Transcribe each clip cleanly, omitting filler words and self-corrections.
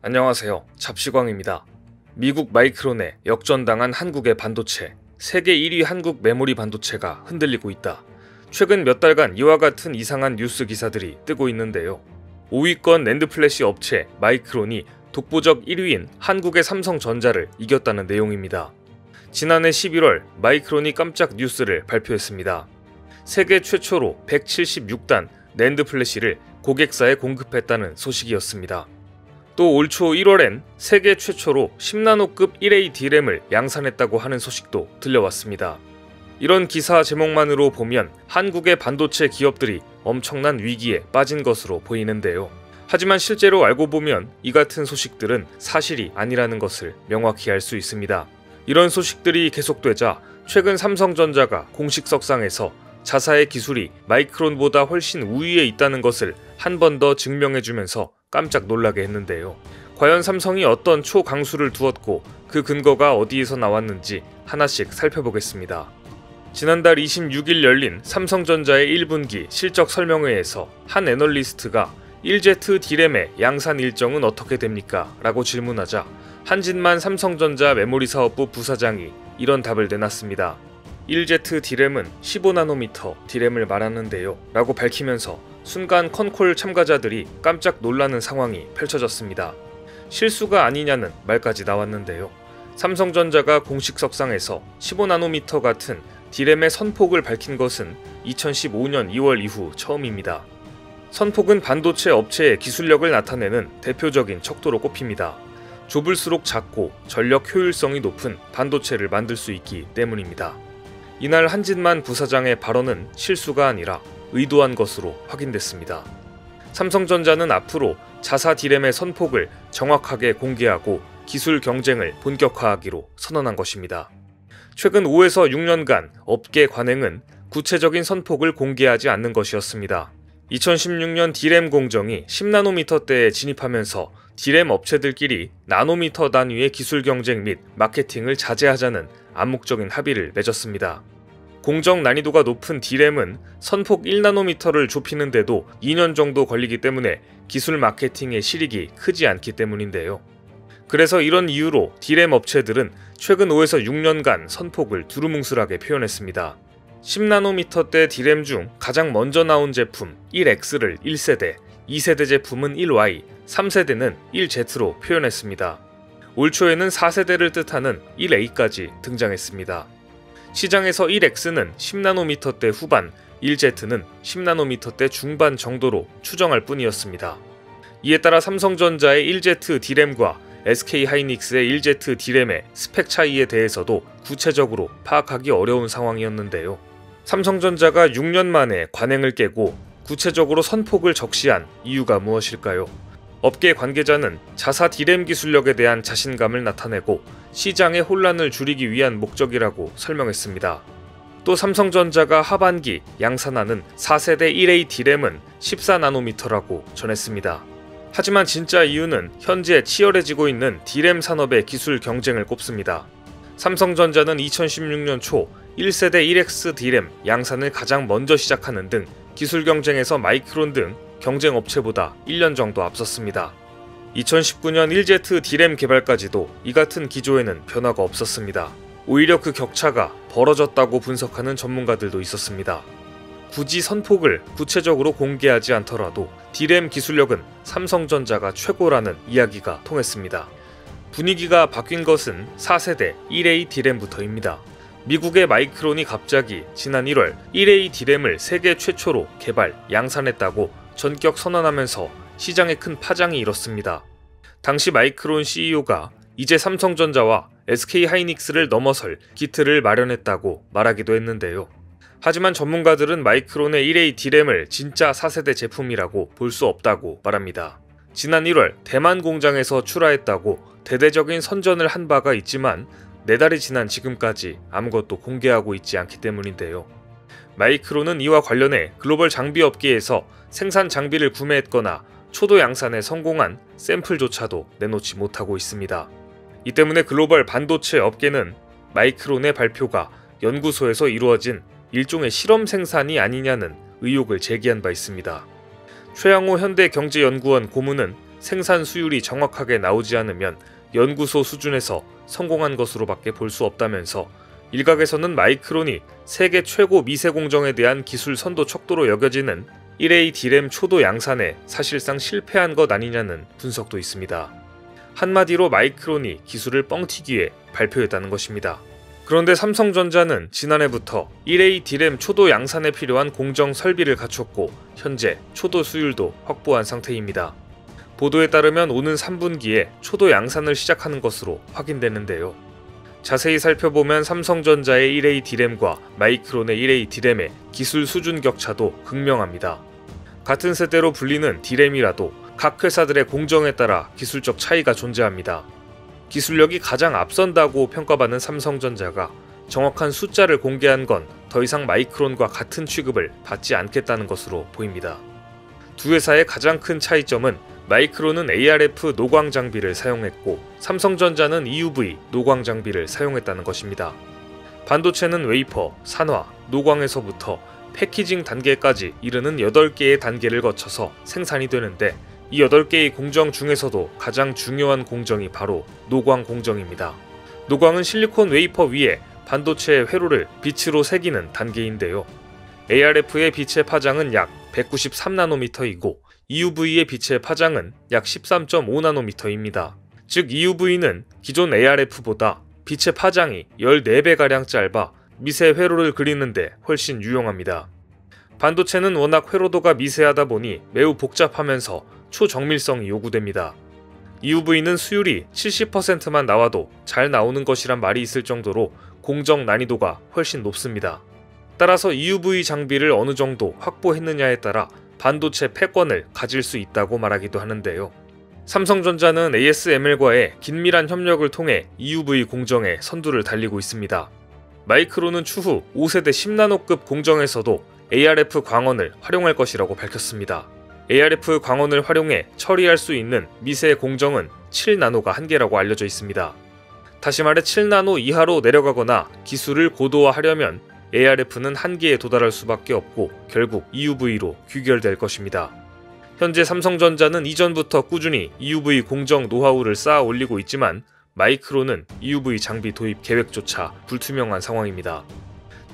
안녕하세요. 잡시광입니다. 미국 마이크론에 역전당한 한국의 반도체, 세계 1위 한국 메모리 반도체가 흔들리고 있다. 최근 몇 달간 이와 같은 이상한 뉴스 기사들이 뜨고 있는데요. 5위권 낸드 플래시 업체 마이크론이 독보적 1위인 한국의 삼성전자를 이겼다는 내용입니다. 지난해 11월 마이크론이 깜짝 뉴스를 발표했습니다. 세계 최초로 176단 낸드 플래시를 고객사에 공급했다는 소식이었습니다. 또 올 초 1월엔 세계 최초로 10나노급 1A D램을 양산했다고 하는 소식도 들려왔습니다. 이런 기사 제목만으로 보면 한국의 반도체 기업들이 엄청난 위기에 빠진 것으로 보이는데요. 하지만 실제로 알고 보면 이 같은 소식들은 사실이 아니라는 것을 명확히 알 수 있습니다. 이런 소식들이 계속되자 최근 삼성전자가 공식 석상에서 자사의 기술이 마이크론보다 훨씬 우위에 있다는 것을 한 번 더 증명해주면서 깜짝 놀라게 했는데요. 과연 삼성이 어떤 초강수를 두었고 그 근거가 어디에서 나왔는지 하나씩 살펴보겠습니다. 지난달 26일 열린 삼성전자의 1분기 실적 설명회에서 한 애널리스트가 1Z D램의 양산 일정은 어떻게 됩니까? 라고 질문하자 한진만 삼성전자 메모리사업부 부사장이 이런 답을 내놨습니다. 1Z D램은 15나노미터 D램을 말하는데요 라고 밝히면서 순간 컨콜 참가자들이 깜짝 놀라는 상황이 펼쳐졌습니다. 실수가 아니냐는 말까지 나왔는데요. 삼성전자가 공식 석상에서 15나노미터 같은 D램의 선폭을 밝힌 것은 2015년 2월 이후 처음입니다. 선폭은 반도체 업체의 기술력을 나타내는 대표적인 척도로 꼽힙니다. 좁을수록 작고 전력 효율성이 높은 반도체를 만들 수 있기 때문입니다. 이날 한진만 부사장의 발언은 실수가 아니라 의도한 것으로 확인됐습니다. 삼성전자는 앞으로 자사 D램의 선폭을 정확하게 공개하고 기술 경쟁을 본격화하기로 선언한 것입니다. 최근 5에서 6년간 업계 관행은 구체적인 선폭을 공개하지 않는 것이었습니다. 2016년 D램 공정이 10나노미터대에 진입하면서 D램 업체들끼리 나노미터 단위의 기술 경쟁 및 마케팅을 자제하자는 암묵적인 합의를 맺었습니다. 공정 난이도가 높은 D램은 선폭 1나노미터를 좁히는데도 2년 정도 걸리기 때문에 기술 마케팅의 실익이 크지 않기 때문인데요. 그래서 이런 이유로 D램 업체들은 최근 5에서 6년간 선폭을 두루뭉술하게 표현했습니다. 10나노미터대 D램 중 가장 먼저 나온 제품 1X를 1세대, 2세대 제품은 1Y, 3세대는 1Z로 표현했습니다. 올 초에는 4세대를 뜻하는 1A까지 등장했습니다. 시장에서 1X는 10나노미터대 후반, 1Z는 10나노미터대 중반 정도로 추정할 뿐이었습니다. 이에 따라 삼성전자의 1Z D램과 SK하이닉스의 1Z D램의 스펙 차이에 대해서도 구체적으로 파악하기 어려운 상황이었는데요. 삼성전자가 6년 만에 관행을 깨고 구체적으로 선폭을 적시한 이유가 무엇일까요? 업계 관계자는 자사 D램 기술력에 대한 자신감을 나타내고 시장의 혼란을 줄이기 위한 목적이라고 설명했습니다. 또 삼성전자가 하반기 양산하는 4세대 1A D램은 14나노미터라고 전했습니다. 하지만 진짜 이유는 현재 치열해지고 있는 D램 산업의 기술 경쟁을 꼽습니다. 삼성전자는 2016년 초 1세대 1X D램 양산을 가장 먼저 시작하는 등 기술 경쟁에서 마이크론 등 경쟁 업체보다 1년 정도 앞섰습니다. 2019년 1Z D램 개발까지도 이 같은 기조에는 변화가 없었습니다. 오히려 그 격차가 벌어졌다고 분석하는 전문가들도 있었습니다. 굳이 선폭을 구체적으로 공개하지 않더라도 D램 기술력은 삼성전자가 최고라는 이야기가 통했습니다. 분위기가 바뀐 것은 4세대 1A D램부터입니다. 미국의 마이크론이 갑자기 지난 1월 1A D램을 세계 최초로 개발, 양산했다고 전격 선언하면서 시장에 큰 파장이 일었습니다. 당시 마이크론 CEO가 이제 삼성전자와 SK하이닉스를 넘어설 기틀을 마련했다고 말하기도 했는데요. 하지만 전문가들은 마이크론의 1A D램을 진짜 4세대 제품이라고 볼 수 없다고 말합니다. 지난 1월 대만 공장에서 출하했다고 대대적인 선전을 한 바가 있지만 4달이 지난 지금까지 아무것도 공개하고 있지 않기 때문인데요. 마이크론은 이와 관련해 글로벌 장비 업계에서 생산 장비를 구매했거나 초도 양산에 성공한 샘플조차도 내놓지 못하고 있습니다. 이 때문에 글로벌 반도체 업계는 마이크론의 발표가 연구소에서 이루어진 일종의 실험 생산이 아니냐는 의혹을 제기한 바 있습니다. 최양호 현대경제연구원 고문은 생산 수율이 정확하게 나오지 않으면 연구소 수준에서 성공한 것으로밖에 볼 수 없다면서 일각에서는 마이크론이 세계 최고 미세 공정에 대한 기술 선도 척도로 여겨지는 1A D램 초도 양산에 사실상 실패한 것 아니냐는 분석도 있습니다. 한마디로 마이크론이 기술을 뻥튀기해 발표했다는 것입니다. 그런데 삼성전자는 지난해부터 1A D램 초도 양산에 필요한 공정 설비를 갖췄고 현재 초도 수율도 확보한 상태입니다. 보도에 따르면 오는 3분기에 초도 양산을 시작하는 것으로 확인되는데요. 자세히 살펴보면 삼성전자의 1A D램과 마이크론의 1A D램의 기술 수준 격차도 극명합니다. 같은 세대로 불리는 D램이라도 각 회사들의 공정에 따라 기술적 차이가 존재합니다. 기술력이 가장 앞선다고 평가받는 삼성전자가 정확한 숫자를 공개한 건 더 이상 마이크론과 같은 취급을 받지 않겠다는 것으로 보입니다. 두 회사의 가장 큰 차이점은 마이크론은 ARF 노광 장비를 사용했고 삼성전자는 EUV 노광 장비를 사용했다는 것입니다. 반도체는 웨이퍼, 산화, 노광에서부터 패키징 단계까지 이르는 8개의 단계를 거쳐서 생산이 되는데 이 8개의 공정 중에서도 가장 중요한 공정이 바로 노광 공정입니다. 노광은 실리콘 웨이퍼 위에 반도체의 회로를 빛으로 새기는 단계인데요. ARF의 빛의 파장은 약 193나노미터이고 EUV의 빛의 파장은 약 13.5나노미터입니다. 즉 EUV는 기존 ARF보다 빛의 파장이 14배가량 짧아 미세 회로를 그리는데 훨씬 유용합니다. 반도체는 워낙 회로도가 미세하다 보니 매우 복잡하면서 초정밀성이 요구됩니다. EUV는 수율이 70%만 나와도 잘 나오는 것이란 말이 있을 정도로 공정 난이도가 훨씬 높습니다. 따라서 EUV 장비를 어느 정도 확보했느냐에 따라 반도체 패권을 가질 수 있다고 말하기도 하는데요. 삼성전자는 ASML과의 긴밀한 협력을 통해 EUV 공정에 선두를 달리고 있습니다. 마이크론은 추후 5세대 10나노급 공정에서도 ARF 광원을 활용할 것이라고 밝혔습니다. ARF 광원을 활용해 처리할 수 있는 미세 공정은 7나노가 한계라고 알려져 있습니다. 다시 말해 7나노 이하로 내려가거나 기술을 고도화하려면 ARF는 한계에 도달할 수밖에 없고 결국 EUV로 귀결될 것입니다. 현재 삼성전자는 이전부터 꾸준히 EUV 공정 노하우를 쌓아 올리고 있지만 마이크론은 EUV 장비 도입 계획조차 불투명한 상황입니다.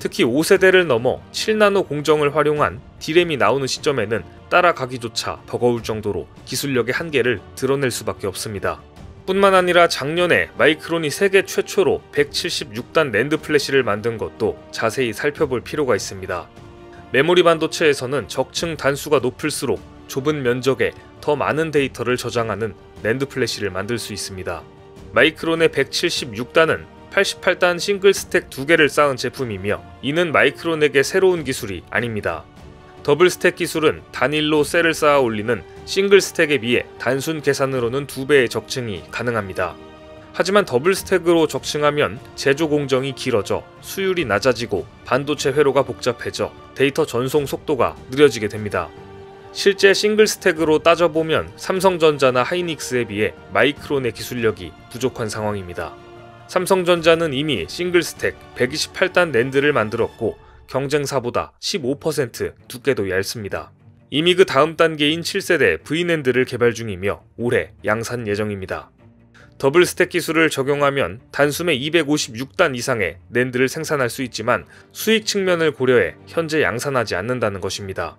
특히 5세대를 넘어 7나노 공정을 활용한 D램이 나오는 시점에는 따라가기조차 버거울 정도로 기술력의 한계를 드러낼 수밖에 없습니다. 뿐만 아니라 작년에 마이크론이 세계 최초로 176단 낸드 플래시를 만든 것도 자세히 살펴볼 필요가 있습니다. 메모리 반도체에서는 적층 단수가 높을수록 좁은 면적에 더 많은 데이터를 저장하는 낸드 플래시를 만들 수 있습니다. 마이크론의 176단은 88단 싱글 스택 2개를 쌓은 제품이며 이는 마이크론에게 새로운 기술이 아닙니다. 더블 스택 기술은 단일로 셀을 쌓아 올리는 싱글 스택에 비해 단순 계산으로는 2배의 적층이 가능합니다. 하지만 더블 스택으로 적층하면 제조 공정이 길어져 수율이 낮아지고 반도체 회로가 복잡해져 데이터 전송 속도가 느려지게 됩니다. 실제 싱글 스택으로 따져보면 삼성전자나 하이닉스에 비해 마이크론의 기술력이 부족한 상황입니다. 삼성전자는 이미 싱글 스택 128단 낸드를 만들었고 경쟁사보다 15% 두께도 얇습니다. 이미 그 다음 단계인 7세대 V낸드를 개발 중이며 올해 양산 예정입니다. 더블 스택 기술을 적용하면 단숨에 256단 이상의 낸드를 생산할 수 있지만 수익 측면을 고려해 현재 양산하지 않는다는 것입니다.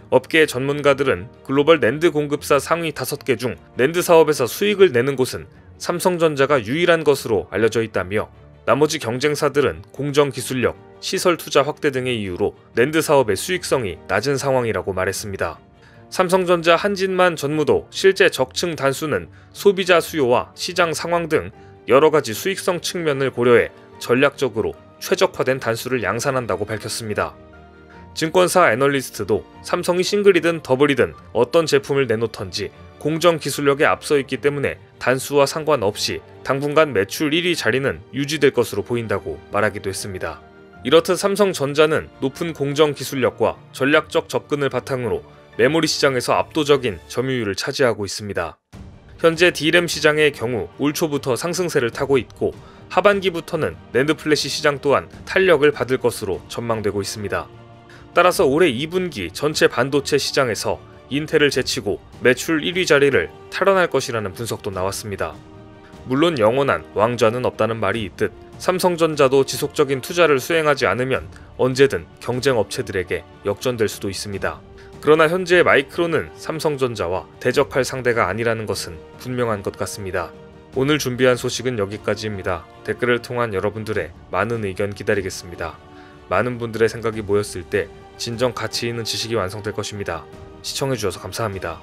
업계 전문가들은 글로벌 낸드 공급사 상위 5개 중 낸드 사업에서 수익을 내는 곳은 삼성전자가 유일한 것으로 알려져 있다며 나머지 경쟁사들은 공정 기술력, 시설 투자 확대 등의 이유로 낸드 사업의 수익성이 낮은 상황이라고 말했습니다. 삼성전자 한진만 전무도 실제 적층 단수는 소비자 수요와 시장 상황 등 여러가지 수익성 측면을 고려해 전략적으로 최적화된 단수를 양산한다고 밝혔습니다. 증권사 애널리스트도 삼성이 싱글이든 더블이든 어떤 제품을 내놓던지 공정 기술력에 앞서 있기 때문에 단수와 상관없이 당분간 매출 1위 자리는 유지될 것으로 보인다고 말하기도 했습니다. 이렇듯 삼성전자는 높은 공정 기술력과 전략적 접근을 바탕으로 메모리 시장에서 압도적인 점유율을 차지하고 있습니다. 현재 D램 시장의 경우 올 초부터 상승세를 타고 있고 하반기부터는 낸드 플래시 시장 또한 탄력을 받을 것으로 전망되고 있습니다. 따라서 올해 2분기 전체 반도체 시장에서 인텔을 제치고 매출 1위 자리를 탈환할 것이라는 분석도 나왔습니다. 물론 영원한 왕좌는 없다는 말이 있듯 삼성전자도 지속적인 투자를 수행하지 않으면 언제든 경쟁 업체들에게 역전될 수도 있습니다. 그러나 현재 마이크론은 삼성전자와 대적할 상대가 아니라는 것은 분명한 것 같습니다. 오늘 준비한 소식은 여기까지입니다. 댓글을 통한 여러분들의 많은 의견 기다리겠습니다. 많은 분들의 생각이 모였을 때 진정 가치 있는 지식이 완성될 것입니다. 시청해주셔서 감사합니다.